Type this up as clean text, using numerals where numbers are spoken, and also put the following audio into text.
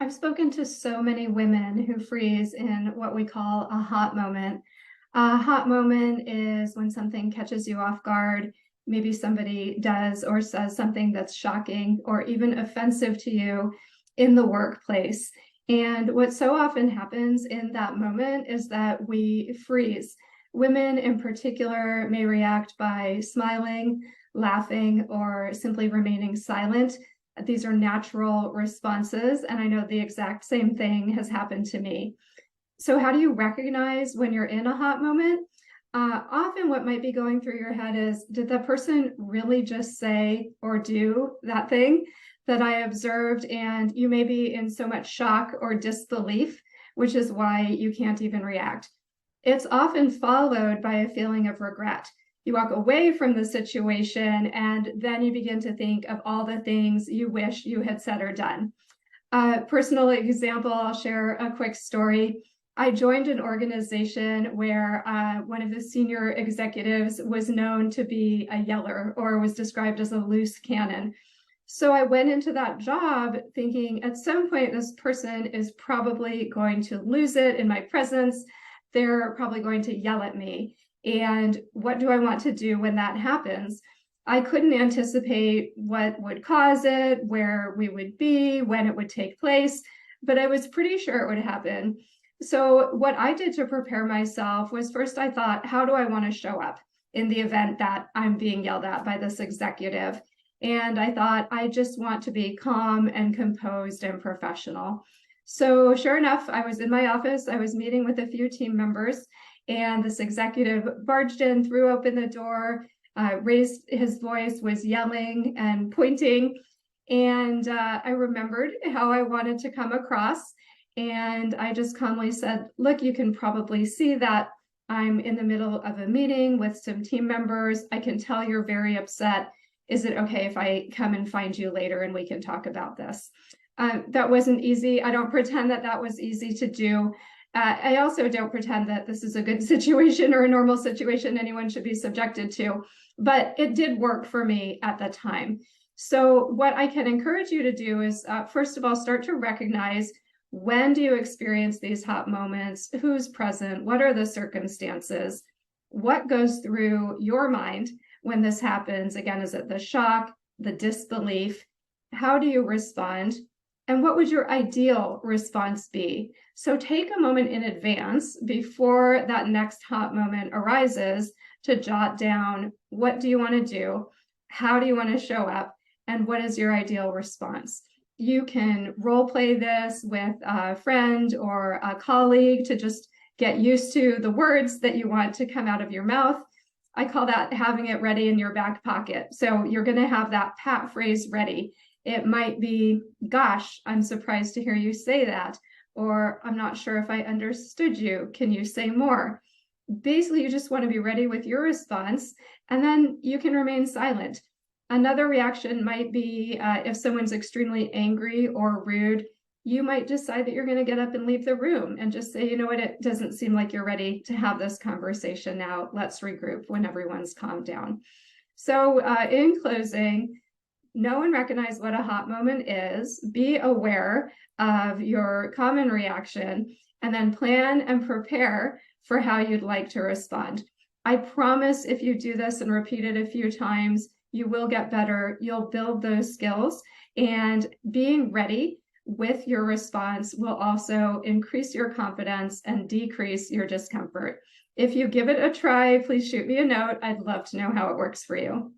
I've spoken to so many women who freeze in what we call a hot moment. A hot moment is when something catches you off guard. Maybe somebody does or says something that's shocking or even offensive to you in the workplace. And what so often happens in that moment is that we freeze. Women in particular may react by smiling, laughing, or simply remaining silent. These are natural responses, and I know the exact same thing has happened to me. So, how do you recognize when you're in a hot moment? Often, what might be going through your head is, did that person really just say or do that thing that I observed? And you may be in so much shock or disbelief, which is why you can't even react. It's often followed by a feeling of regret. You walk away from the situation and then you begin to think of all the things you wish you had said or done. Personal example, I'll share a quick story. I joined an organization where one of the senior executives was known to be a yeller or was described as a loose cannon. So I went into that job thinking at some point this person is probably going to lose it in my presence. They're probably going to yell at me. And what do I want to do when that happens? I couldn't anticipate what would cause it, where we would be, when it would take place, but I was pretty sure it would happen. So, what I did to prepare myself was first I thought, how do I want to show up in the event that I'm being yelled at by this executive? And I thought, I just want to be calm and composed and professional. So, sure enough, I was in my office, I was meeting with a few team members, and this executive barged in, threw open the door, raised his voice, was yelling and pointing. And I remembered how I wanted to come across. And I just calmly said, look, you can probably see that I'm in the middle of a meeting with some team members. I can tell you're very upset. Is it okay if I come and find you later and we can talk about this? That wasn't easy. I don't pretend that that was easy to do. I also don't pretend that this is a good situation or a normal situation anyone should be subjected to, but it did work for me at the time. So what I can encourage you to do is, first of all, start to recognize, when do you experience these hot moments? Who's present? What are the circumstances? What goes through your mind when this happens? Again, is it the shock, the disbelief? How do you respond? And what would your ideal response be? So take a moment in advance before that next hot moment arises to jot down, what do you want to do? How do you want to show up? And what is your ideal response? You can role play this with a friend or a colleague to just get used to the words that you want to come out of your mouth. I call that having it ready in your back pocket. So you're going to have that pat phrase ready. It might be, gosh, I'm surprised to hear you say that. Or I'm not sure if I understood you. Can you say more? Basically, you just want to be ready with your response, and then you can remain silent. Another reaction might be if someone's extremely angry or rude, you might decide that you're going to get up and leave the room and just say, you know what, it doesn't seem like you're ready to have this conversation now. Let's regroup when everyone's calmed down. So in closing, know and recognize what a hot moment is, be aware of your common reaction, and then plan and prepare for how you'd like to respond. I promise if you do this and repeat it a few times, you will get better. You'll build those skills, and being ready with your response will also increase your confidence and decrease your discomfort. If you give it a try, please shoot me a note. I'd love to know how it works for you.